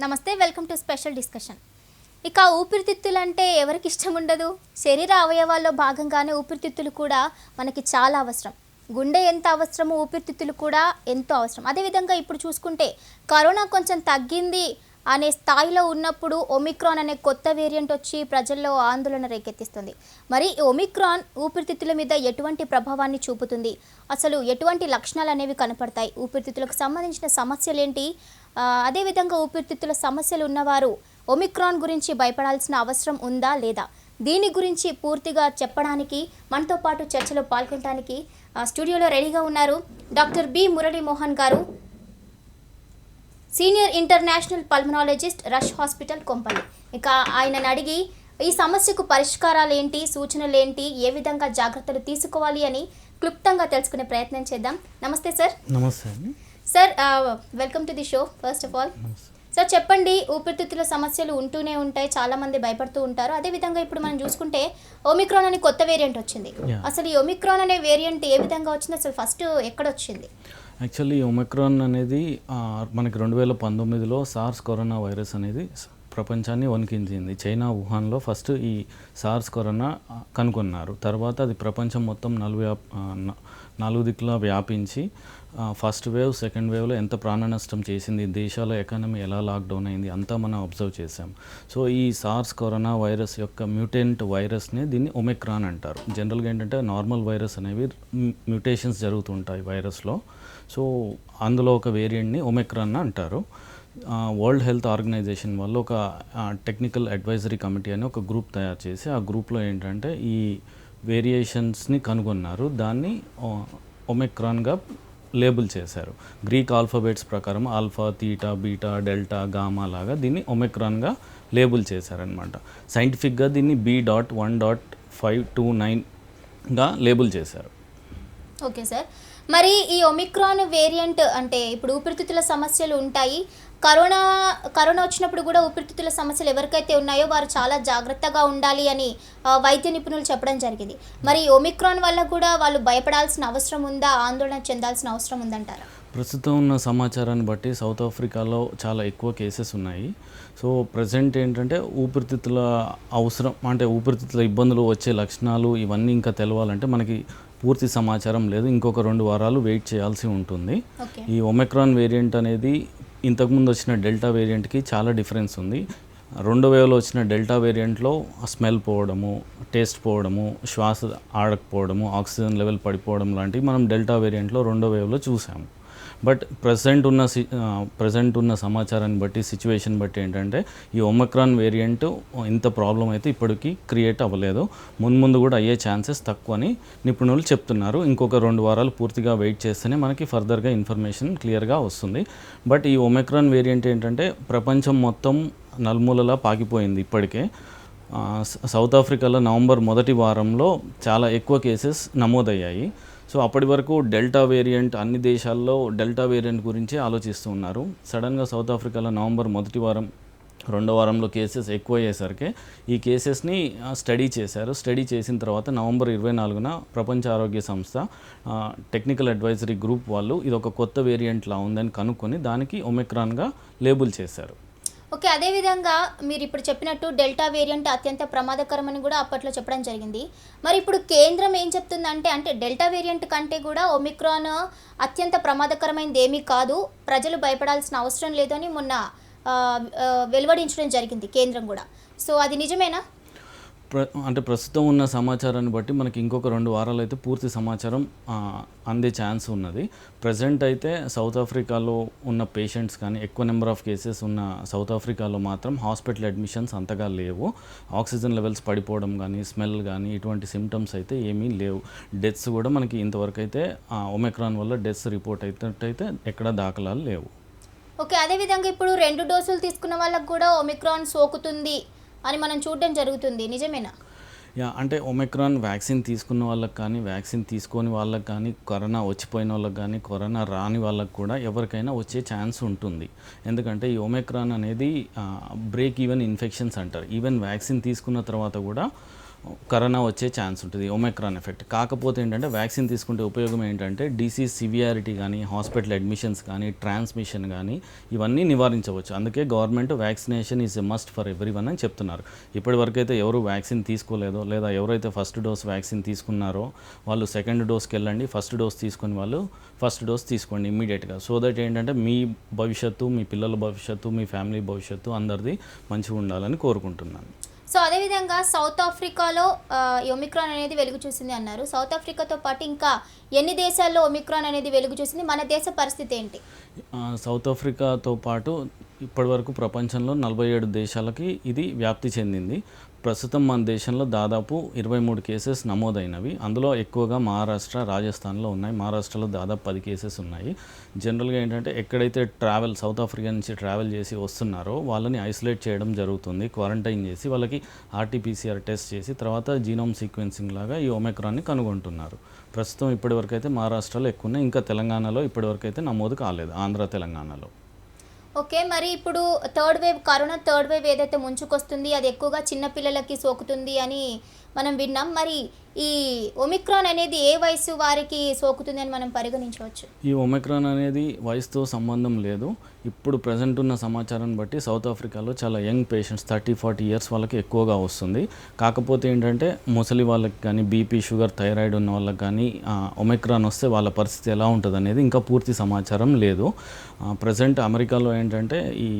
నమస్తే, welcome to special discussion. ఇక ఊపిరితిత్తులు అంటే ఎవరికి ఇష్టం ఉండదు? శరీర అవయవాల్లో భాగంగానే ఊపిరితిత్తులు కూడా మనకి చాలా అవసరం. గుండె ఎంత అవసరమో ఊపిరితిత్తులు కూడా ఎంతో అవసరం. అదేవిధంగా ఇప్పుడు చూసుకుంటే కరోనా కొంచెం తగ్గింది అనే స్థాయిలో ఉన్నప్పుడు ఒమిక్రాన్ అనే కొత్త వేరియంట్ వచ్చి ప్రజల్లో ఆందోళన రేకెత్తిస్తుంది. మరి ఒమిక్రాన్ ఊపిరితిత్తుల మీద ఎటువంటి ప్రభావాన్ని చూపుతుంది? అసలు ఎటువంటి లక్షణాలు అనేవి కనపడతాయి? ఊపిరితిత్తులకు సంబంధించిన సమస్యలు ఏంటి? అదేవిధంగా ఊపిరితిత్తుల సమస్యలు ఉన్నవారు ఒమిక్రాన్ గురించి భయపడాల్సిన అవసరం ఉందా లేదా? దీని గురించి పూర్తిగా చెప్పడానికి మనతో పాటు చర్చలో పాల్గొనడానికి స్టూడియోలో రెడీగా ఉన్నారు డాక్టర్ బి మురళీమోహన్ గారు, senior international pulmonologist, rush hospital, Kompally. ఇక ఆయనను అడిగి ఈ సమస్యకు పరిష్కారాలు ఏంటి, సూచనలు ఏంటి, ఏ విధంగా జాగ్రత్తలు తీసుకోవాలి అని క్లుప్తంగా తెలుసుకునే ప్రయత్నం చేద్దాం. నమస్తే సార్. నమస్తే అండి sir. Welcome to the show. First of all sir చెప్పండి, ఊపిరితిత్తుల సమస్యలు ఉంటూనే ఉంటాయి, చాలామంది భయపడుతూ ఉంటారు. అదేవిధంగా ఇప్పుడు మనం చూసుకుంటే ఒమిక్రాన్ అనే కొత్త వేరియంట్ వచ్చింది. అసలు ఈ ఒమిక్రాన్ అనే వేరియంట్ ఏ విధంగా వచ్చింది, అసలు ఫస్ట్ ఎక్కడ వచ్చింది? యాక్చువల్లీ ఒమిక్రాన్ అనేది మనకి 2019లో సార్స్ కరోనా వైరస్ అనేది ప్రపంచాన్ని వణికించింది. చైనా వుహాన్లో ఫస్ట్ ఈ సార్స్ కరోనా కనుగొన్నారు. తర్వాత అది ప్రపంచం మొత్తం నాలుగు దిక్కులా వ్యాపించి ఫస్ట్ వేవ్, సెకండ్ వేవ్లో ఎంత ప్రాణ నష్టం చేసింది, దేశాల ఎకానమీ ఎలా లాక్డౌన్ అయింది అంతా మనం అబ్జర్వ్ చేసాం. సో ఈ సార్స్ కరోనా వైరస్ యొక్క మ్యూటెంట్ వైరస్ని దీన్ని ఒమిక్రాన్ అంటారు. జనరల్గా ఏంటంటే నార్మల్ వైరస్ అనేవి మ్యూటేషన్స్ జరుగుతుంటాయి వైరస్లో. సో అందులో ఒక వేరియంట్ని ఒమిక్రాన్ అంటారు. వరల్డ్ హెల్త్ ఆర్గనైజేషన్ వాళ్ళు ఒక టెక్నికల్ అడ్వైజరీ కమిటీ అని ఒక గ్రూప్ తయారు చేసి ఆ గ్రూప్లో ఏంటంటే ఈ వేరియేషన్స్ని కనుగొన్నారు. దాన్ని ఒమిక్రాన్గా లేబుల్ చేశారు. గ్రీక్ ఆల్ఫాబెట్స్ ప్రకారం alpha, theta, beta, delta, gamma లాగా దీన్ని ఒమిక్రాన్గా లేబుల్ చేశారనమాట. సైంటిఫిక్గా దీన్ని B.1.529గా లేబుల్ చేశారు. Okay sir. మరి ఈ ఒమిక్రాన్ వేరియంట్ అంటే ఇప్పుడు ఊపిరితిత్తుల సమస్యలు ఉంటాయి. కరోనా వచ్చినప్పుడు కూడా ఊపిరితిత్తుల సమస్యలు ఎవరికైతే ఉన్నాయో వారు చాలా జాగ్రత్తగా ఉండాలి అని వైద్య నిపుణులు చెప్పడం జరిగింది. మరి ఒమిక్రాన్ వల్ల కూడా వాళ్ళు భయపడాల్సిన అవసరం ఉందా, ఆందోళన చెందాల్సిన అవసరం ఉందంటారా? ప్రస్తుతం ఉన్న సమాచారాన్ని బట్టి సౌత్ ఆఫ్రికాలో చాలా ఎక్కువ కేసెస్ ఉన్నాయి. సో ప్రజెంట్ ఏంటంటే ఊపిరితిత్తుల అవసరం అంటే ఊపిరితిత్తుల ఇబ్బందులు వచ్చే లక్షణాలు ఇవన్నీ ఇంకా తెలవాలంటే మనకి పూర్తి సమాచారం లేదు. ఇంకొక 2 వారాలు వెయిట్ చేయాల్సి ఉంటుంది. ఈ ఒమిక్రాన్ వేరియంట్ అనేది ఇంతకుముందు వచ్చిన డెల్టా వేరియంట్కి చాలా డిఫరెన్స్ ఉంది. 2వ వేవ్లో వచ్చిన డెల్టా వేరియంట్లో స్మెల్ పోవడము, టేస్ట్ పోవడము, శ్వాస ఆడకపోవడము, ఆక్సిజన్ లెవెల్ పడిపోవడం లాంటివి మనం డెల్టా వేరియంట్లో 2వ వేవ్లో చూసాము. బట్ ప్రజెంట్ ఉన్న సమాచారాన్ని బట్టి, సిచ్యువేషన్ బట్టి ఏంటంటే ఈ ఒమిక్రాన్ వేరియంట్ ఇంత ప్రాబ్లం అయితే ఇప్పటికీ క్రియేట్ అవ్వలేదు. ముందు కూడా అయ్యే ఛాన్సెస్ తక్కువ అని నిపుణులు చెప్తున్నారు. ఇంకొక 2 వారాలు పూర్తిగా వెయిట్ చేస్తేనే మనకి ఫర్దర్గా ఇన్ఫర్మేషన్ క్లియర్గా వస్తుంది. బట్ ఈ ఒమిక్రాన్ వేరియంట్ ఏంటంటే ప్రపంచం మొత్తం నలుమూలలా పాకిపోయింది ఇప్పటికే. సౌత్ ఆఫ్రికాలో నవంబర్ మొదటి వారంలో చాలా ఎక్కువ కేసెస్ నమోదయ్యాయి. సో అప్పటి వరకు డెల్టా వేరియంట్ అన్ని దేశాల్లో డెల్టా వేరియంట్ గురించి ఆలోచిస్తూ ఉన్నారు. సడన్గా సౌత్ ఆఫ్రికాలో నవంబర్ మొదటి వారం, 2వ వారంలో కేసెస్ ఎక్కువ అయ్యేసరికి ఈ కేసెస్ని స్టడీ చేశారు. స్టడీ చేసిన తర్వాత నవంబర్ 24న ప్రపంచ ఆరోగ్య సంస్థ టెక్నికల్ అడ్వైజరీ గ్రూప్ వాళ్ళు ఇది ఒక కొత్త వేరియంట్లా ఉందని కనుక్కొని దానికి ఒమిక్రాన్గా లేబుల్ చేశారు. ఓకే. అదేవిధంగా మీరు ఇప్పుడు చెప్పినట్టు డెల్టా వేరియంట్ అత్యంత ప్రమాదకరమని కూడా అప్పట్లో చెప్పడం జరిగింది. మరి ఇప్పుడు కేంద్రం ఏం చెప్తుందంటే అంటే డెల్టా వేరియంట్ కంటే కూడా ఒమిక్రాన్ అత్యంత ప్రమాదకరమైనది ఏమీ కాదు, ప్రజలు భయపడాల్సిన అవసరం లేదని మొన్న వెలువడించడం జరిగింది కేంద్రం కూడా. సో అది నిజమేనా? అంటే ప్రస్తుతం ఉన్న సమాచారాన్ని బట్టి మనకి ఇంకొక 2 వారాలు అయితే పూర్తి సమాచారం అందే ఛాన్స్ ఉన్నది. ప్రజెంట్ అయితే సౌత్ ఆఫ్రికాలో ఉన్న పేషెంట్స్ కానీ ఎక్కువ నెంబర్ ఆఫ్ కేసెస్ ఉన్న సౌత్ ఆఫ్రికాలో మాత్రం హాస్పిటల్ అడ్మిషన్స్ అంతగా లేవు. ఆక్సిజన్ లెవెల్స్ పడిపోవడం కానీ, స్మెల్ కానీ ఇటువంటి సిమ్టమ్స్ అయితే ఏమీ లేవు. డెత్స్ కూడా మనకి ఇంతవరకు అయితే ఒమిక్రాన్ వల్ల డెత్స్ రిపోర్ట్ అయితే ఎక్కడా దాఖలాలు లేవు. ఓకే. అదేవిధంగా ఇప్పుడు 2 డోసులు తీసుకున్న వాళ్ళకు కూడా ఒమిక్రాన్ సోకుతుంది అని మనం చూడడం జరుగుతుంది, నిజమేనా? అంటే ఒమిక్రాన్ వ్యాక్సిన్ తీసుకున్న వాళ్ళకి కానీ, వ్యాక్సిన్ తీసుకోని వాళ్ళకి కానీ, కరోనా వచ్చిపోయిన వాళ్ళకి కానీ, కరోనా రాని వాళ్ళకి కూడా ఎవరికైనా వచ్చే ఛాన్స్ ఉంటుంది. ఎందుకంటే ఈ ఒమిక్రాన్ అనేది బ్రేక్ ఈవెన్ ఇన్ఫెక్షన్స్ అంటారు. ఈవెన్ వ్యాక్సిన్ తీసుకున్న తర్వాత కూడా కరోనా వచ్చే ఛాన్స్ ఉంటుంది, ఒమైక్రాన్ ఎఫెక్ట్. కాకపోతే ఏంటంటే వ్యాక్సిన్ తీసుకుంటే ఉపయోగం ఏంటంటే డిసీజ్ సివియారిటీ కానీ, హాస్పిటల్ అడ్మిషన్స్ కానీ, ట్రాన్స్మిషన్ కానీ ఇవన్నీ నివారించవచ్చు. అందుకే government vaccination is a must for everyone అని చెప్తున్నారు. ఇప్పటివరకు అయితే ఎవరు వ్యాక్సిన్ తీసుకోలేదో, లేదా ఎవరైతే ఫస్ట్ డోస్ వ్యాక్సిన్ తీసుకున్నారో వాళ్ళు సెకండ్ డోస్కి వెళ్ళండి, ఫస్ట్ డోస్ తీసుకుని వాళ్ళు ఫస్ట్ డోస్ తీసుకోండి ఇమ్మీడియట్గా. సో దట్ ఏంటంటే మీ భవిష్యత్తు, మీ పిల్లల భవిష్యత్తు, మీ ఫ్యామిలీ భవిష్యత్తు అందరిది మంచిగా ఉండాలని కోరుకుంటున్నాను. సో అదేవిధంగా సౌత్ ఆఫ్రికాలో ఈ ఒమిక్రాన్ అనేది వెలుగు చూసింది అన్నారు. సౌత్ ఆఫ్రికాతో పాటు ఇంకా ఎన్ని దేశాల్లో ఒమిక్రాన్ అనేది వెలుగు చూసింది? మన దేశ పరిస్థితి ఏంటి? సౌత్ ఆఫ్రికాతో పాటు ఇప్పటివరకు ప్రపంచంలో 47 దేశాలకి ఇది వ్యాప్తి చెందింది. ప్రస్తుతం మన దేశంలో దాదాపు 23 కేసెస్ నమోదైనవి. అందులో ఎక్కువగా మహారాష్ట్ర, రాజస్థాన్లో ఉన్నాయి. మహారాష్ట్రలో దాదాపు 10 కేసెస్ ఉన్నాయి. జనరల్గా ఏంటంటే ఎక్కడైతే సౌత్ ఆఫ్రికా నుంచి ట్రావెల్ చేసి వస్తున్నారో వాళ్ళని ఐసోలేట్ చేయడం జరుగుతుంది, క్వారంటైన్ చేసి వాళ్ళకి ఆర్టీపీసీఆర్ టెస్ట్ చేసి తర్వాత జీనోమ్ సీక్వెన్సింగ్ లాగా ఈ ఒమైక్రాన్ని కనుగొంటున్నారు. ప్రస్తుతం ఇప్పటివరకు అయితే మహారాష్ట్రలో ఎక్కువ ఉన్నాయి. ఇంకా తెలంగాణలో ఇప్పటివరకు అయితే నమోదు కాలేదు, ఆంధ్ర తెలంగాణలో. ఓకే, మరి ఇప్పుడు కరోనా థర్డ్ వేవ్ ఏదైతే ముంచుకొస్తుంది అది ఎక్కువగా చిన్నపిల్లలకి సోకుతుంది అని మనం విన్నాం. మరి ఈ ఒమిక్రాన్ అనేది ఏ వయసు వారికి సోకుతుంది అని మనం పరిగణించవచ్చు? ఈ ఒమిక్రాన్ అనేది వయసుతో సంబంధం లేదు. ఇప్పుడు ప్రజెంట్ ఉన్న సమాచారాన్ని బట్టి సౌత్ ఆఫ్రికాలో చాలా యంగ్ పేషెంట్స్ 30-40 ఇయర్స్ వాళ్ళకి ఎక్కువగా వస్తుంది. కాకపోతే ఏంటంటే ముసలి వాళ్ళకి కానీ, బీపీ, షుగర్, థైరాయిడ్ ఉన్న వాళ్ళకి కానీ ఒమిక్రాన్ వస్తే వాళ్ళ పరిస్థితి ఎలా ఉంటుంది అనేది ఇంకా పూర్తి సమాచారం లేదు. ప్రజెంట్ అమెరికాలో ఏంటంటే ఈ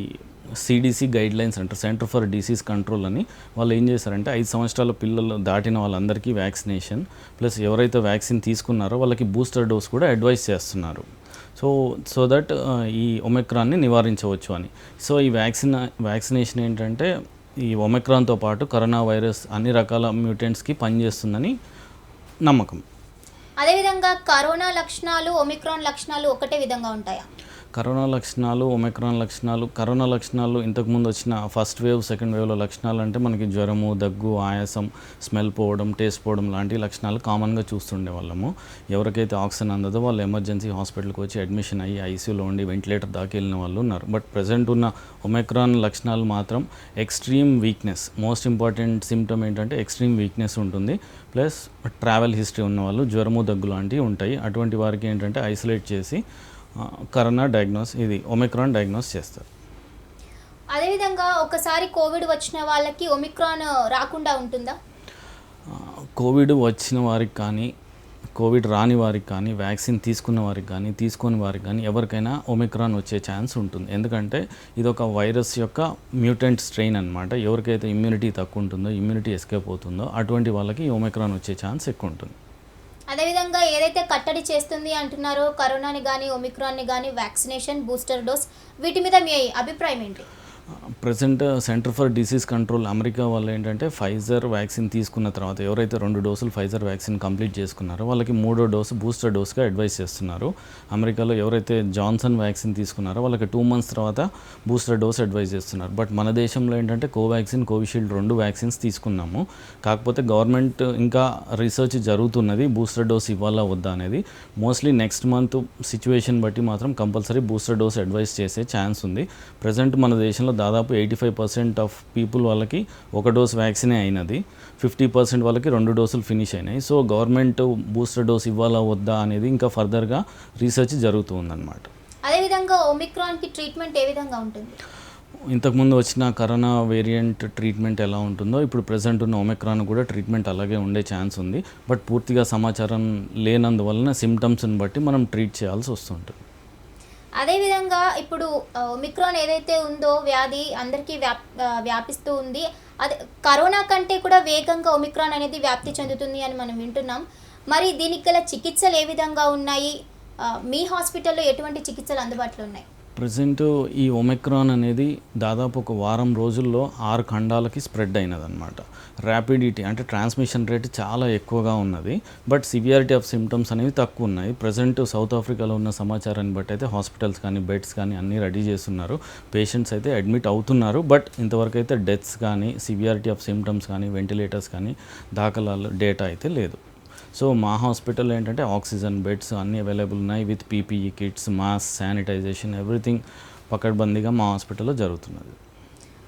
CDC గైడ్లైన్స్ అంటారు, సెంటర్ ఫర్ డిసీజ్ కంట్రోల్ అని, వాళ్ళు ఏం చేశారంటే 5 సంవత్సరాల పిల్లలు దాటిన వాళ్ళందరికీ వ్యాక్సినేషన్ ప్లస్ ఎవరైతే వ్యాక్సిన్ తీసుకున్నారో వాళ్ళకి బూస్టర్ డోస్ కూడా అడ్వైస్ చేస్తున్నారు. సో దట్ ఈ ఒమిక్రాన్ని నివారించవచ్చు అని. సో ఈ వ్యాక్సినేషన్ ఏంటంటే ఈ ఒమిక్రాన్తో పాటు కరోనా వైరస్ అన్ని రకాల మ్యూటెంట్స్కి పనిచేస్తుందని నమ్మకం. అదేవిధంగా కరోనా లక్షణాలు ఒమిక్రాన్ లక్షణాలు ఒకటే విధంగా ఉంటాయా? కరోనా లక్షణాలు, ఒమిక్రాన్ లక్షణాలు, కరోనా లక్షణాలు ఇంతకుముందు వచ్చిన ఫస్ట్ వేవ్, సెకండ్ వేవ్లో లక్షణాలు అంటే మనకి జ్వరము, దగ్గు, ఆయాసం, స్మెల్ పోవడం, టేస్ట్ పోవడం లాంటి లక్షణాలు కామన్గా చూస్తుండే వాళ్ళము. ఎవరికైతే ఆక్సిజన్ అందదో వాళ్ళు ఎమర్జెన్సీ హాస్పిటల్కి వచ్చి అడ్మిషన్ అయ్యి ఐసీయూలో ఉండి వెంటిలేటర్ దాకా వెళ్ళిన వాళ్ళు ఉన్నారు. బట్ ప్రజెంట్ ఉన్న ఒమిక్రాన్ లక్షణాలు మాత్రం extreme weakness, most important symptom ఏంటంటే ఎక్స్ట్రీమ్ వీక్నెస్ ఉంటుంది. ప్లస్ ట్రావెల్ హిస్టరీ ఉన్న వాళ్ళు జ్వరము, దగ్గు లాంటివి ఉంటాయి. అటువంటి వారికి ఏంటంటే ఐసోలేట్ చేసి కరోనా ఒమిక్రాన్ డయాగ్నోస్ చేస్తారు. అదేవిధంగా ఒకసారి కోవిడ్ వచ్చిన వాళ్ళకి ఒమిక్రాన్ రాకుండా ఉంటుందా? కోవిడ్ వచ్చిన వారికి కానీ, కోవిడ్ రాని వారికి కానీ, వ్యాక్సిన్ తీసుకున్న వారికి కానీ, తీసుకోని వారికి కానీ ఎవరికైనా ఒమిక్రాన్ వచ్చే ఛాన్స్ ఉంటుంది. ఎందుకంటే ఇది ఒక వైరస్ యొక్క మ్యూటెంట్ స్ట్రెయిన్ అనమాట. ఎవరికైతే ఇమ్యూనిటీ తక్కువ ఉంటుందో, ఇమ్యూనిటీ ఎస్కేప్ అవుతుందో అటువంటి వాళ్ళకి ఒమిక్రాన్ వచ్చే ఛాన్స్ ఎక్కువ ఉంటుంది. అదేవిధంగా ఏదైతే కట్టడి చేస్తుంది అంటున్నారో కరోనాని కానీ, ఒమిక్రాన్ని కానీ, వ్యాక్సినేషన్, బూస్టర్ డోస్, వీటి మీద మీ అభిప్రాయం ఏంటి? Present centre for disease control America వాళ్ళు ఏంటంటే ఫైజర్ వ్యాక్సిన్ తీసుకున్న తర్వాత ఎవరైతే 2 డోసులు ఫైజర్ వ్యాక్సిన్ కంప్లీట్ చేసుకున్నారో వాళ్ళకి 3వ డోసు బూస్టర్ డోస్గా అడ్వైస్ చేస్తున్నారు. అమెరికాలో ఎవరైతే జాన్సన్ వ్యాక్సిన్ తీసుకున్నారో వాళ్ళకి 2 మంత్స్ తర్వాత బూస్టర్ డోస్ అడ్వైస్ చేస్తున్నారు. బట్ మన దేశంలో ఏంటంటే కోవాక్సిన్, కోవిషీల్డ్ 2 వ్యాక్సిన్స్ తీసుకున్నాము. కాకపోతే గవర్నమెంట్ ఇంకా రీసెర్చ్ జరుగుతున్నది బూస్టర్ డోస్ ఇవ్వాలా వద్దా అనేది. మోస్ట్లీ నెక్స్ట్ మంత్ సిచ్యువేషన్ బట్టి మాత్రం కంపల్సరీ బూస్టర్ డోస్ అడ్వైస్ చేసే ఛాన్స్ ఉంది. ప్రజెంట్ మన దేశంలో దాదాపు 85% ఆఫ్ పీపుల్ వాళ్ళకి 1 డోస్ వ్యాక్సినే అయినది, 50% వాళ్ళకి 2 డోసులు ఫినిష్ అయినాయి. సో గవర్నమెంట్ బూస్టర్ డోస్ ఇవ్వాలా వద్దా అనేది ఇంకా ఫర్దర్గా రీసెర్చ్ జరుగుతుందన్నమాట. అదేవిధంగా ఒమిక్రాన్కి ట్రీట్మెంట్ ఏ విధంగా ఉంటుంది? ఇంతకుముందు వచ్చిన కరోనా వేరియంట్ ట్రీట్మెంట్ ఎలా ఉంటుందో ఇప్పుడు ప్రజెంట్ ఉన్న ఒమిక్రాన్ కూడా ట్రీట్మెంట్ అలాగే ఉండే ఛాన్స్ ఉంది. బట్ పూర్తిగా సమాచారం లేనందువలన సిమ్టమ్స్ని బట్టి మనం ట్రీట్ చేయాల్సి వస్తుంటుంది. అదేవిధంగా ఇప్పుడు ఒమిక్రాన్ ఏదైతే ఉందో వ్యాధి అందరికీ వ్యాపిస్తూ ఉంది. అదే కరోనా కంటే కూడా వేగంగా ఒమిక్రాన్ అనేది వ్యాప్తి చెందుతుంది అని మనం వింటున్నాం. మరి దీనికి గల చికిత్సలు ఏ విధంగా ఉన్నాయి? మీ హాస్పిటల్లో ఎటువంటి చికిత్సలు అందుబాటులో ఉన్నాయి? ప్రజెంట్ ఈ ఒమిక్రాన్ అనేది దాదాపు ఒక వారం రోజుల్లో 6 ఖండాలకి స్ప్రెడ్ అయినదన్నమాట. ర్యాపిడిటీ అంటే ట్రాన్స్మిషన్ రేట్ చాలా ఎక్కువగా ఉన్నది. బట్ సివియారిటీ ఆఫ్ సిమ్టమ్స్ అనేవి తక్కువ ఉన్నాయి. ప్రజెంట్ సౌత్ ఆఫ్రికాలో ఉన్న సమాచారాన్ని బట్టి అయితే హాస్పిటల్స్ కానీ, బెడ్స్ కానీ అన్నీ రెడీ చేస్తున్నారు. పేషెంట్స్ అయితే అడ్మిట్ అవుతున్నారు. బట్ ఇంతవరకు అయితే డెత్స్ కానీ, సివియారిటీ ఆఫ్ సిమ్టమ్స్ కానీ, వెంటిలేటర్స్ కానీ దాఖలాలు డేటా అయితే లేదు. సో మా హాస్పిటల్ ఏంటంటే ఆక్సిజన్ బెడ్స్ అన్నీ అవైలబుల్ ఉన్నాయి. With PPE kits, mask, sanitization, everything పకడ్బందీగా మా హాస్పిటల్లో జరుగుతున్నది.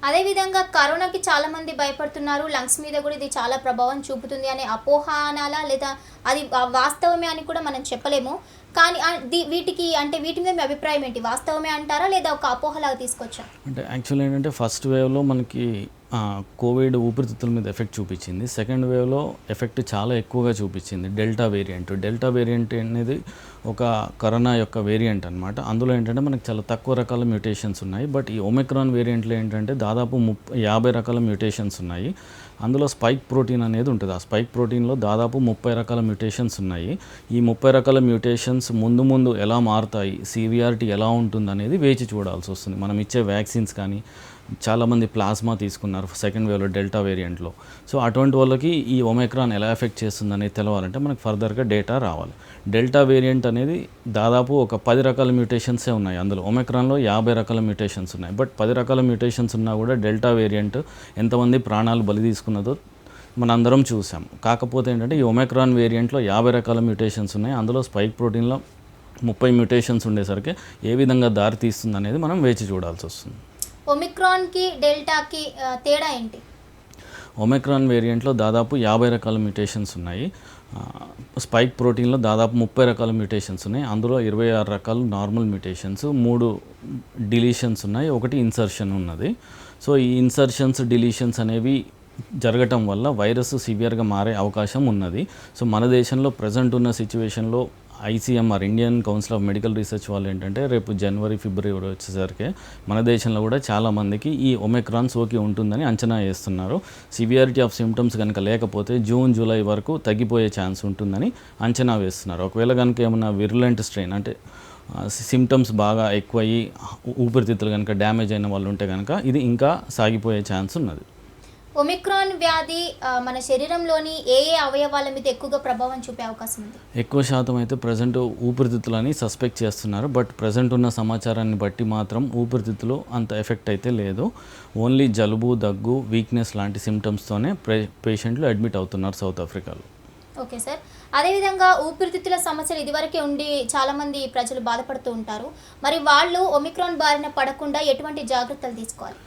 అదేవిధంగా కరోనాకి చాలామంది భయపడుతున్నారు, లంగ్స్ మీద కూడా ఇది చాలా ప్రభావం చూపుతుంది అనే అపోహ అనాలా, లేదా అది వాస్తవమే అని కూడా మనం చెప్పలేము. కానీ వీటికి అంటే వీటి మీద మీ అభిప్రాయం ఏంటి? వాస్తవమే అంటారా, లేదా ఒక అపోహలాగా తీసుకోవచ్చా? అంటే యాక్చువల్ ఏంటంటే ఫస్ట్ వేవ్లో మనకి కోవిడ్ ఊపిరితిత్తుల మీద ఎఫెక్ట్ చూపించింది. సెకండ్ వేవ్లో ఎఫెక్ట్ చాలా ఎక్కువగా చూపించింది డెల్టా వేరియంట్ అనేది ఒక కరోనా యొక్క వేరియంట్ అనమాట. అందులో ఏంటంటే మనకి చాలా తక్కువ రకాల మ్యూటేషన్స్ ఉన్నాయి. బట్ ఈ ఒమిక్రాన్ వేరియంట్లో ఏంటంటే దాదాపు 50 రకాల మ్యూటేషన్స్ ఉన్నాయి. అందులో స్పైక్ ప్రోటీన్ అనేది ఉంటుంది. ఆ స్పైక్ ప్రోటీన్లో దాదాపు 30 రకాల మ్యూటేషన్స్ ఉన్నాయి. ఈ 30 రకాల మ్యూటేషన్స్ ముందు ఎలా మారుతాయి, సివియారిటీ ఎలా ఉంటుంది అనేది వేచి చూడాల్సి వస్తుంది. మనం ఇచ్చే వ్యాక్సిన్స్ కానీ, చాలామంది ప్లాస్మా తీసుకున్నారు సెకండ్ వేవ్లో డెల్టా వేరియంట్లో. సో అటువంటి వాళ్ళకి ఈ ఒమిక్రాన్ ఎలా ఎఫెక్ట్ చేస్తుంది అనేది తెలవాలంటే మనకు ఫర్దర్గా డేటా రావాలి. డెల్టా వేరియంట్ అనేది దాదాపు ఒక 10 రకాల మ్యూటేషన్సే ఉన్నాయి. అందులో ఒమిక్రాన్లో 50 రకాల మ్యూటేషన్స్ ఉన్నాయి. బట్ 10 రకాల మ్యూటేషన్స్ ఉన్నా కూడా డెల్టా వేరియంట్ ఎంతమంది ప్రాణాలు బలి తీసుకున్నదో మనందరం చూసాం. కాకపోతే ఏంటంటే ఈ ఒమిక్రాన్ వేరియంట్లో 50 రకాల మ్యూటేషన్స్ ఉన్నాయి. అందులో స్పైక్ ప్రోటీన్లో 30 మ్యూటేషన్స్ ఉండేసరికి ఏ విధంగా దారి తీస్తుంది అనేది మనం వేచి చూడాల్సి వస్తుంది. ఒమిక్రాన్కి డెల్టాకి తేడా ఏంటి? ఒమిక్రాన్ వేరియంట్లో దాదాపు 50 రకాల మ్యూటేషన్స్ ఉన్నాయి. స్పైక్ ప్రోటీన్లో దాదాపు 30 రకాల మ్యూటేషన్స్ ఉన్నాయి. అందులో 26 రకాలు నార్మల్ మ్యూటేషన్స్, 3 డిలీషన్స్ ఉన్నాయి, 1 ఇన్సర్షన్ ఉన్నది. సో ఈ ఇన్సర్షన్స్, డిలీషన్స్ అనేవి జరగటం వల్ల వైరస్ సివియర్గా మారే అవకాశం ఉన్నది. సో మన దేశంలో ప్రజెంట్ ఉన్న సిచ్యువేషన్లో ICMR Indian council of medical research వాళ్ళు ఏంటంటే రేపు జనవరి, ఫిబ్రవరి వచ్చేసరికి మన దేశంలో కూడా చాలామందికి ఈ ఒమిక్రాన్ సోకి ఉంటుందని అంచనా వేస్తున్నారు. సివియారిటీ ఆఫ్ సిమ్టమ్స్ కనుక లేకపోతే జూన్, జూలై వరకు తగ్గిపోయే ఛాన్స్ ఉంటుందని అంచనా వేస్తున్నారు. ఒకవేళ కనుక ఏమన్నా విరులెంట్ స్ట్రెయిన్ అంటే సిమ్టమ్స్ బాగా ఎక్కువయ్యి ఊపిరితిత్తులు కనుక డ్యామేజ్ అయిన వాళ్ళు ఉంటే కనుక ఇది ఇంకా సాగిపోయే ఛాన్స్ ఉన్నది. ఒమిక్రాన్ వ్యాధి మన శరీరంలోని ఏ అవయవాల మీద ఎక్కువగా ప్రభావం చూపే అవకాశం ఉంది? ఎక్కువ శాతం అయితే ప్రజెంట్ ఊపిరితిత్తులని సస్పెక్ట్ చేస్తున్నారు. బట్ ప్రజెంట్ ఉన్న సమాచారాన్ని బట్టి మాత్రం ఊపిరితిత్తులు అంత ఎఫెక్ట్ అయితే లేదు. ఓన్లీ జలుబు, దగ్గు, వీక్నెస్ లాంటి సిమ్టమ్స్తోనే పేషెంట్లు అడ్మిట్ అవుతున్నారు సౌత్ ఆఫ్రికాలో. Okay sir. అదేవిధంగా ఊపిరితిత్తుల సమస్యలు ఇదివరకే ఉండి చాలామంది ప్రజలు బాధపడుతూ ఉంటారు. మరి వాళ్ళు ఒమిక్రాన్ బారిన పడకుండా ఎటువంటి జాగ్రత్తలు తీసుకోవాలి?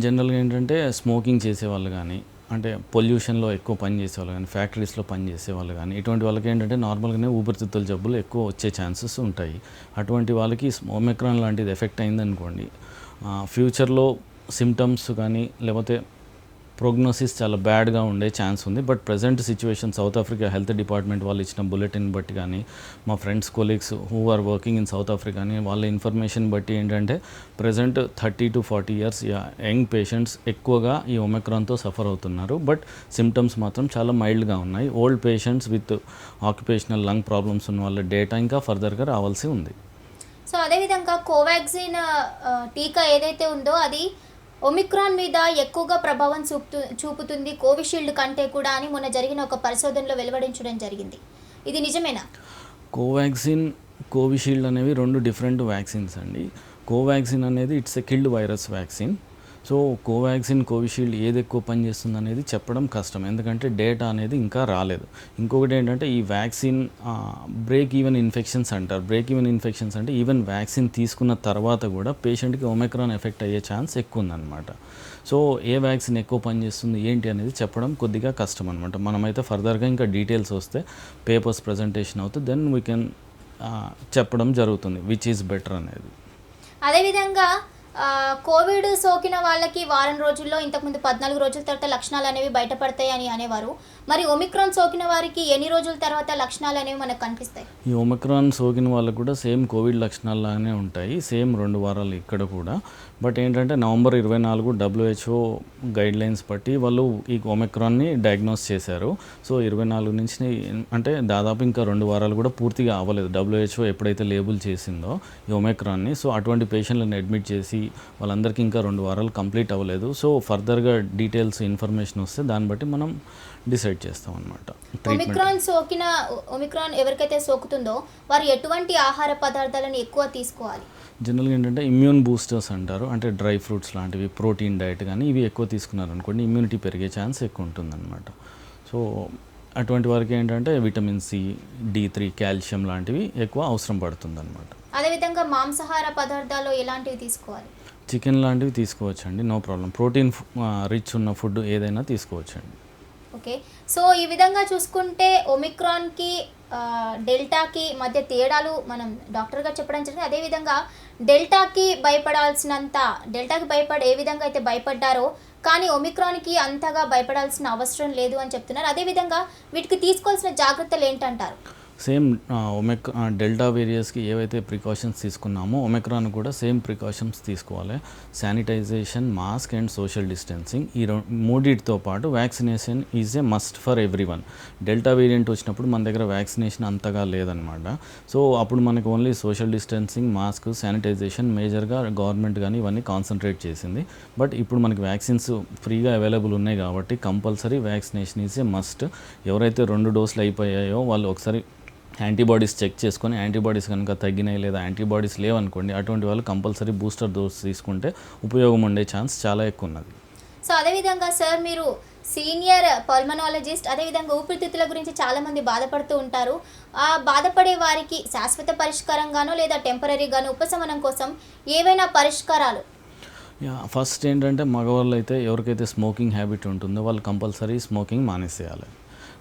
జనరల్గా ఏంటంటే స్మోకింగ్ చేసేవాళ్ళు కానీ, అంటే పొల్యూషన్లో ఎక్కువ పని చేసేవాళ్ళు కానీ, ఫ్యాక్టరీస్లో పని చేసేవాళ్ళు కానీ, ఇటువంటి వాళ్ళకి ఏంటంటే నార్మల్గానే ఊపిరితిత్తుల జబ్బులు ఎక్కువ వచ్చే ఛాన్సెస్ ఉంటాయి. అటువంటి వాళ్ళకి ఒమిక్రాన్ లాంటిది ఎఫెక్ట్ అయిందనుకోండి, ఫ్యూచర్లో సిమ్టమ్స్ కానీ లేకపోతే ప్రోగ్నోసిస్ చాలా బ్యాడ్గా ఉండే ఛాన్స్ ఉంది. But present situation South Africa health department వాళ్ళు ఇచ్చిన బులెటిన్ బట్టి కానీ, మా friends, colleagues who are working in South Africa అని వాళ్ళ ఇన్ఫర్మేషన్ బట్టి ఏంటంటే present 30 to 40 years young patients ఎక్కువగా ఈ ఒమిక్రాన్తో సఫర్ అవుతున్నారు. బట్ సిమ్టమ్స్ మాత్రం చాలా మైల్డ్గా ఉన్నాయి. Old patients with occupational lung problems ఉన్న వాళ్ళ డేటా ఇంకా ఫర్దర్గా రావాల్సి ఉంది. సో అదేవిధంగా కోవాక్సిన్ టీకా ఏదైతే ఉందో అది ఒమిక్రాన్ మీద ఎక్కువగా ప్రభావం చూపుతుంది కోవిషీల్డ్ కంటే కూడా అని మొన్న జరిగిన ఒక పరిశోధనలో వెలువడించడం జరిగింది. ఇది నిజమేనా? కోవాక్సిన్, కోవిషీల్డ్ అనేవి 2 డిఫరెంట్ వ్యాక్సిన్స్ అండి. కోవాక్సిన్ అనేది it's a killed virus vaccine. So Covaxin, Covishield ఏది ఎక్కువ పనిచేస్తుంది అనేది చెప్పడం కష్టం, ఎందుకంటే డేటా అనేది ఇంకా రాలేదు. ఇంకొకటి ఏంటంటే ఈ వ్యాక్సిన్ బ్రేక్ ఈవెన్ ఇన్ఫెక్షన్స్ అంటారు. బ్రేక్ ఈవెన్ ఇన్ఫెక్షన్స్ అంటే ఈవెన్ వ్యాక్సిన్ తీసుకున్న తర్వాత కూడా పేషెంట్కి ఒమిక్రాన్ ఎఫెక్ట్ అయ్యే ఛాన్స్ ఎక్కువ ఉందన్నమాట. సో ఏ వ్యాక్సిన్ ఎక్కువ పనిచేస్తుంది ఏంటి అనేది చెప్పడం కొద్దిగా కష్టం అనమాట. మనమైతే ఫర్దర్గా ఇంకా డీటెయిల్స్ వస్తే పేపర్స్ ప్రజెంటేషన్ అవుతుంది, దెన్ వీ కెన్ చెప్పడం జరుగుతుంది విచ్ ఈజ్ బెటర్ అనేది. అదేవిధంగా కోవిడ్ సోకిన వాళ్ళకి వారం రోజుల్లో, ఇంతకుముందు 14 రోజుల తర్వాత లక్షణాలు అనేవి బయటపడతాయి అని అనేవారు. మరి ఒమిక్రాన్ సోకిన వారికి ఎన్ని రోజుల తర్వాత లక్షణాలు అనేవి మనకు కనిపిస్తాయి? ఈ ఒమిక్రాన్ సోకిన వాళ్ళకు కూడా సేమ్ కోవిడ్ లక్షణాలలాగానే ఉంటాయి, సేమ్ 2 వారాలు ఇక్కడ కూడా. బట్ ఏంటంటే నవంబర్ 24 WHO గైడ్లైన్స్ బట్టి వాళ్ళు ఈ ఒమిక్రాన్ని డయాగ్నోస్ చేశారు. సో 24 నుంచి అంటే దాదాపు ఇంకా 2 వారాలు కూడా పూర్తిగా అవ్వలేదు WHO ఎప్పుడైతే లేబుల్ చేసిందో ఈ ఒమిక్రాన్ని. సో అటువంటి పేషెంట్లను అడ్మిట్ చేసి వాళ్ళందరికీ ఇంకా 2 వారాలు కంప్లీట్ అవ్వలేదు. సో ఫర్దర్గా డీటెయిల్స్, ఇన్ఫర్మేషన్ వస్తే దాన్ని బట్టి మనం డిసైడ్ చేస్తాం అనమాట. ఒమిక్రాన్ ఎవరికైతే సోకుతుందో వారు ఎటువంటి ఆహార పదార్థాలను ఎక్కువ తీసుకోవాలి? జనరల్గా ఏంటంటే ఇమ్యూన్ బూస్టర్స్ అంటారు, అంటే డ్రై ఫ్రూట్స్ లాంటివి, ప్రోటీన్ డైట్ కానీ ఇవి ఎక్కువ తీసుకున్నారనుకోండి ఇమ్యూనిటీ పెరిగే ఛాన్స్ ఎక్కువ ఉంటుందన్నమాట. సో అటువంటి వారికి ఏంటంటే విటమిన్ C, D3, కాల్షియం లాంటివి ఎక్కువ అవసరం పడుతుందన్నమాట. అదేవిధంగా మాంసాహార పదార్థాలు ఎలాంటివి తీసుకోవాలి? చికెన్ లాంటివి తీసుకోవచ్చండి, నో ప్రాబ్లం. ప్రోటీన్ రిచ్ ఉన్న ఫుడ్ ఏదైనా తీసుకోవచ్చండి. ఓకే. సో ఈ విధంగా చూసుకుంటే ఒమిక్రాన్కి డెల్టాకి మధ్య తేడాలు మనం డాక్టర్ గారు చెప్పడం జరిగింది. అదేవిధంగా డెల్టాకి భయపడి ఏ విధంగా అయితే భయపడ్డారో కానీ ఒమిక్రాన్కి అంతగా భయపడాల్సిన అవసరం లేదు అని చెప్తున్నారు. అదేవిధంగా వీటికి తీసుకోవాల్సిన జాగ్రత్తలు ఏంటంటారు? సేమ్ డెల్టా వేరియస్కి ఏవైతే ప్రికాషన్స్ తీసుకున్నామో ఒమిక్రాన్ కూడా సేమ్ ప్రికాషన్స్ తీసుకోవాలి. Sanitization, mask and social distancing, ఈ మూడిటితో పాటు vaccination is a must for everyone. Delta variant వచ్చినప్పుడు మన దగ్గర వ్యాక్సినేషన్ అంతగా లేదనమాట. సో అప్పుడు మనకు only social distancing, mask, sanitization మేజర్గా గవర్నమెంట్ కానీ ఇవన్నీ కాన్సన్ట్రేట్ చేసింది. బట్ ఇప్పుడు మనకి వ్యాక్సిన్స్ ఫ్రీగా అవైలబుల్ ఉన్నాయి కాబట్టి compulsory vaccination is a must. ఎవరైతే 2 డోసులు అయిపోయాయో వాళ్ళు ఒకసారి యాంటీబాడీస్ చెక్ చేసుకొని, యాంటీబాడీస్ కనుక తగ్గినాయి లేదా యాంటీబాడీస్ లేవనుకోండి, అటువంటి వాళ్ళు కంపల్సరీ బూస్టర్ డోస్ తీసుకుంటే ఉపయోగం ఉండే ఛాన్స్ చాలా ఎక్కువ ఉన్నది. సో అదేవిధంగా సార్ మీరు సీనియర్ పల్మనాలజిస్ట్, అదేవిధంగా ఊపిరితిత్తుల గురించి చాలామంది బాధపడుతూ ఉంటారు. ఆ బాధపడే వారికి శాశ్వత పరిష్కారంగానో లేదా టెంపరీగానో ఉపశమనం కోసం ఏవైనా పరిష్కారాలు? ఫస్ట్ ఏంటంటే మగవాళ్ళు అయితే ఎవరికైతే స్మోకింగ్ హ్యాబిట్ ఉంటుందో వాళ్ళు కంపల్సరీ స్మోకింగ్ మానేసేయాలి.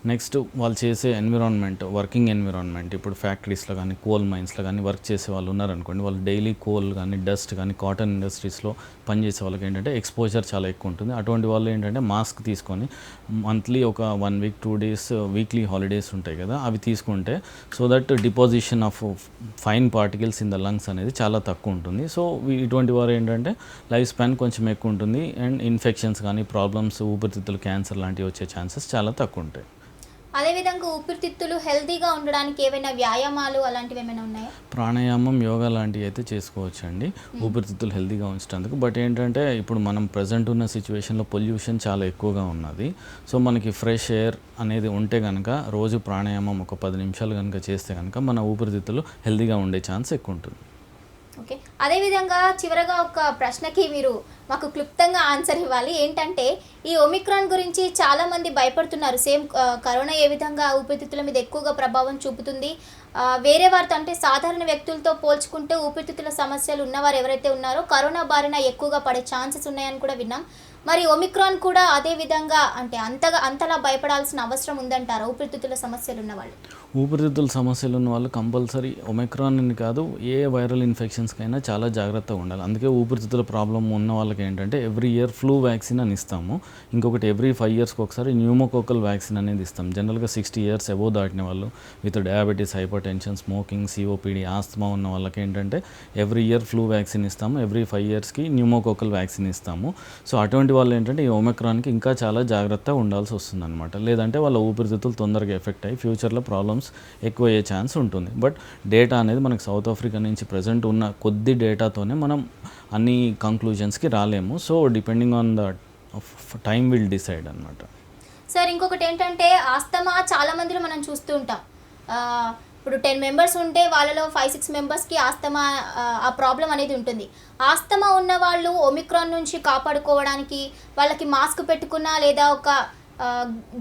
నెక్స్ట్ వాళ్ళు చేసే ఎన్విరాన్మెంట్, వర్కింగ్ ఎన్విరాన్మెంట్, ఇప్పుడు ఫ్యాక్టరీస్లో కానీ కోల్ మైన్స్లో కానీ వర్క్ చేసే వాళ్ళు ఉన్నారనుకోండి, వాళ్ళు డైలీ కోల్ కానీ డస్ట్ కానీ కాటన్ ఇండస్ట్రీస్లో పనిచేసే వాళ్ళకి ఏంటంటే ఎక్స్పోజర్ చాలా ఎక్కువ ఉంటుంది. అటువంటి వాళ్ళు ఏంటంటే మాస్క్ తీసుకొని మంత్లీ ఒక 1 వీక్ 2 డేస్ వీక్లీ హాలిడేస్ ఉంటాయి కదా, అవి తీసుకుంటే so that deposition of fine particles in the lungs అనేది చాలా తక్కువ ఉంటుంది. సో ఇటువంటి వారు ఏంటంటే లైఫ్ స్పాన్ కొంచెం ఎక్కువ ఉంటుంది అండ్ ఇన్ఫెక్షన్స్ కానీ ప్రాబ్లమ్స్, ఊపిరితిత్తులు క్యాన్సర్ లాంటివి వచ్చే ఛాన్సెస్ చాలా తక్కువ ఉంటాయి. అదేవిధంగా ఊపిరితిత్తులు హెల్తీగా ఉండడానికి ఏవైనా వ్యాయామాలు అలాంటివి ఏమైనా ఉన్నాయా? ప్రాణాయామం, యోగా లాంటివి అయితే చేసుకోవచ్చండి ఊపిరితిత్తులు హెల్తీగా ఉంచడానికి. బట్ ఏంటంటే ఇప్పుడు మనం ప్రజెంట్ ఉన్న సిచ్యువేషన్లో పొల్యూషన్ చాలా ఎక్కువగా ఉన్నది. సో మనకి ఫ్రెష్ ఎయిర్ అనేది ఉంటే కనుక రోజు ప్రాణాయామం ఒక 10 నిమిషాలు కనుక చేస్తే కనుక మన ఊపిరితిత్తులు హెల్తీగా ఉండే ఛాన్స్ ఎక్కువ ఉంటుంది. ఓకే. అదేవిధంగా చివరగా ఒక ప్రశ్నకి మీరు మాకు క్లుప్తంగా ఆన్సర్ ఇవ్వాలి. ఏంటంటే ఈ ఒమిక్రాన్ గురించి చాలామంది భయపడుతున్నారు. సేమ్ కరోనా ఏ విధంగా ఊపిరితిత్తుల మీద ఎక్కువగా ప్రభావం చూపుతుంది, వేరే వారితో అంటే సాధారణ వ్యక్తులతో పోల్చుకుంటే ఊపిరితిత్తుల సమస్యలు ఉన్నవారు ఎవరైతే ఉన్నారో కరోనా బారిన ఎక్కువగా పడే ఛాన్సెస్ ఉన్నాయని కూడా విన్నాం. మరి ఒమిక్రాన్ కూడా అదే విధంగా అంటే అంతలా భయపడాల్సిన అవసరం ఉందంటారా ఊపిరితిత్తుల సమస్యలు ఉన్నవాళ్ళు? ఊపిరితిత్తుల సమస్యలు ఉన్న వాళ్ళు కంపల్సరీ ఒమిక్రాన్ అని కాదు ఏ వైరల్ ఇన్ఫెక్షన్స్కైనా చాలా జాగ్రత్తగా ఉండాలి. అందుకే ఊపిరితిత్తుల ప్రాబ్లం ఉన్న వాళ్ళకి ఏంటంటే ఎవ్రీ ఇయర్ ఫ్లూ వ్యాక్సిన్ అని ఇస్తాము. ఇంకొకటి ఎవ్రీ 5 ఇయర్స్కి ఒకసారి న్యూమోకోకల్ వ్యాక్సిన్ అనేది ఇస్తాం. జనరల్గా 60 ఇయర్స్ అబోవ్ దాటిన వాళ్ళు with diabetes, hyper tension, smoking, COPD, asthma ఉన్న వాళ్ళకి ఏంటంటే ఎవ్రీ ఇయర్ ఫ్లూ వ్యాక్సిన్ ఇస్తాము. ఎవ్రీ 5 ఇయర్స్కి న్యూమోకోకల్ వ్యాక్సిన్ ఇస్తాము. సో అటువంటి వాళ్ళు ఏంటంటే ఈ ఒమిక్రాన్కి ఇంకా చాలా జాగ్రత్తగా ఉండాల్సి వస్తుంది అనమాట. లేదంటే వాళ్ళ ఊపిరితిత్తులు తొందరగా ఎఫెక్ట్ అయ్యి ఫ్యూచర్లో ప్రాబ్లమ్స్ ఎక్కువ అయ్యే ఛాన్స్ ఉంటుంది. బట్ డేటా అనేది మనకు సౌత్ ఆఫ్రికా నుంచి ప్రజెంట్ ఉన్న కొద్ది డేటాతోనే మనం అన్ని కంక్లూజన్స్కి రాలేము. So depending on the time will decide అనమాట. సార్ ఇంకొకటి ఏంటంటే ఆస్తమా చాలా మందిలో మనం చూస్తూ ఉంటాం. ఇప్పుడు 10 మెంబర్స్ ఉంటే వాళ్ళలో 5-6 మెంబర్స్కి ఆస్తమా ఆ ప్రాబ్లం అనేది ఉంటుంది. ఆస్తమా ఉన్న వాళ్ళు ఒమిక్రాన్ నుంచి కాపాడుకోవడానికి వాళ్ళకి మాస్క్ పెట్టుకున్నా లేదా ఒక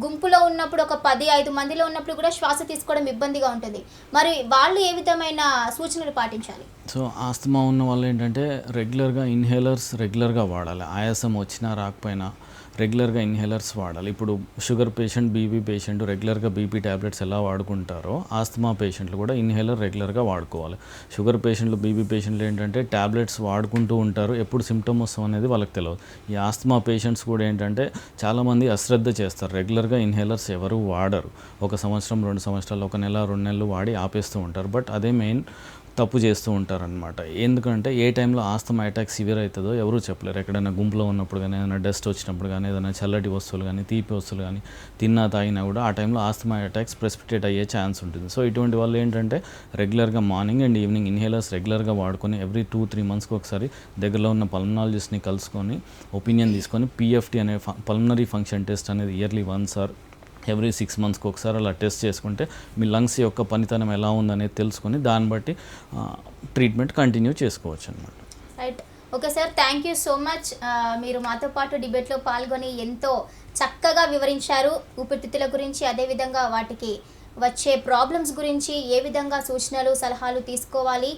గుంపులో ఉన్నప్పుడు ఒక 10-5 మందిలో ఉన్నప్పుడు కూడా శ్వాస తీసుకోవడం ఇబ్బందిగా ఉంటుంది. మరి వాళ్ళు ఏ విధమైన సూచనలు పాటించాలి? సో ఆస్తమా ఉన్న వాళ్ళు ఏంటంటే రెగ్యులర్గా ఇన్హేలర్స్ రెగ్యులర్గా వాడాలి. ఆయాసం వచ్చినా రాకపోయినా రెగ్యులర్గా ఇన్హేలర్స్ వాడాలి. ఇప్పుడు షుగర్ పేషెంట్, బీపీ పేషెంట్ రెగ్యులర్గా బీపీ ట్యాబ్లెట్స్ ఎలా వాడుకుంటారో ఆస్తమా పేషెంట్లు కూడా ఇన్హేలర్ రెగ్యులర్గా వాడుకోవాలి. షుగర్ పేషెంట్లు, బీపీ పేషెంట్లు ఏంటంటే ట్యాబ్లెట్స్ వాడుకుంటూ ఉంటారు, ఎప్పుడు సిమ్టమ్ వస్తాం అనేది వాళ్ళకి తెలియదు. ఈ ఆస్తమా పేషెంట్స్ కూడా ఏంటంటే చాలామంది అశ్రద్ధ చేస్తారు, రెగ్యులర్గా ఇన్హేలర్స్ ఎవరు వాడరు. 1 సంవత్సరం 2 సంవత్సరాలు 1 నెల 2 నెలలు వాడి ఆపేస్తూ ఉంటారు. బట్ అదే మెయిన్ తప్పు చేస్తూ ఉంటారనమాట. ఎందుకంటే ఏ టైంలో ఆస్తమా అటాక్ సివియర్ అవుతుందో ఎవరూ చెప్పలేరు. ఎక్కడైనా గుంపులో ఉన్నప్పుడు కానీ, ఏదైనా డస్ట్ వచ్చినప్పుడు కానీ, ఏదైనా చల్లటి వస్తువులు కానీ, తీపి వస్తువులు కానీ తిన్నా తాగినా కూడా ఆ టైంలో ఆస్తమా అటాక్స్ ప్రెసిపిటేట్ అయ్యే ఛాన్స్ ఉంటుంది. సో ఇటువంటి వాళ్ళు ఏంటంటే రెగ్యులర్గా మార్నింగ్ అండ్ ఈవినింగ్ ఇన్హేలర్స్ రెగ్యులర్గా వాడుకొని ఎవ్రీ 2-3 మంత్స్కి ఒకసారి దగ్గరలో ఉన్న పల్మనాలజిస్ట్ని కలుసుకొని ఒపీనియన్ తీసుకొని పిఎఫ్టీ అనే పల్మనరీ ఫంక్షన్ టెస్ట్ అనేది ఇయర్లీ 1 ఆర్ ఎవ్రీ 6 మంత్స్కి ఒకసారి అలా టెస్ట్ చేసుకుంటే మీ లంగ్స్ యొక్క పనితనం ఎలా ఉందనేది తెలుసుకొని దాన్ని బట్టి ట్రీట్మెంట్ కంటిన్యూ చేసుకోవచ్చు అనమాట. Right. Okay sir, thank you so much. మీరు మాతో పాటు డిబేట్లో పాల్గొని ఎంతో చక్కగా వివరించారు ఊపిరితిత్తుల గురించి, అదేవిధంగా వాటికి వచ్చే ప్రాబ్లమ్స్ గురించి ఏ విధంగా సూచనలు సలహాలు తీసుకోవాలి,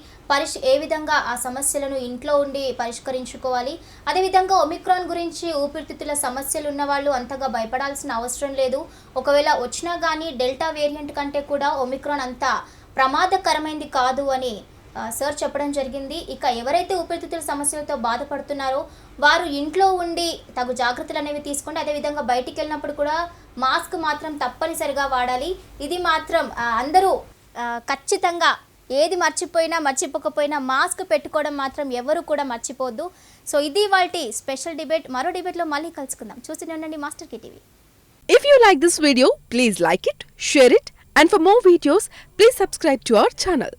ఏ విధంగా ఆ సమస్యలను ఇంట్లో ఉండి పరిష్కరించుకోవాలి, అదేవిధంగా ఒమిక్రాన్ గురించి ఊపిరితిత్తుల సమస్యలు ఉన్న వాళ్ళు అంతగా భయపడాల్సిన అవసరం లేదు. ఒకవేళ వచ్చినా కానీ డెల్టా వేరియంట్ కంటే కూడా ఒమిక్రాన్ అంత ప్రమాదకరమైంది కాదు అని సార్ చెప్పడం జరిగింది. ఇక ఎవరైతే ఊపిరితిత్తుల సమస్యలతో బాధపడుతున్నారో వారు ఇంట్లో ఉండి తగు జాగ్రత్తలు అనేవి తీసుకోండి. అదేవిధంగా బయటికి వెళ్ళినప్పుడు కూడా మాస్క్ మాత్రం తప్పనిసరిగా వాడాలి. ఇది మాత్రం అందరూ ఖచ్చితంగా ఏది మర్చిపోకపోయినా మాస్క్ పెట్టుకోవడం మాత్రం ఎవరు కూడా మర్చిపోద్దు. సో ఇది వాటి స్పెషల్ డిబేట్. మరో డిబేట్లో మళ్ళీ కలుసుకుందాం. చూస్తూనే ఉండండి మాస్టర్ కి TV. If you like this video, please like it, share it, and for more videos, please subscribe to our channel.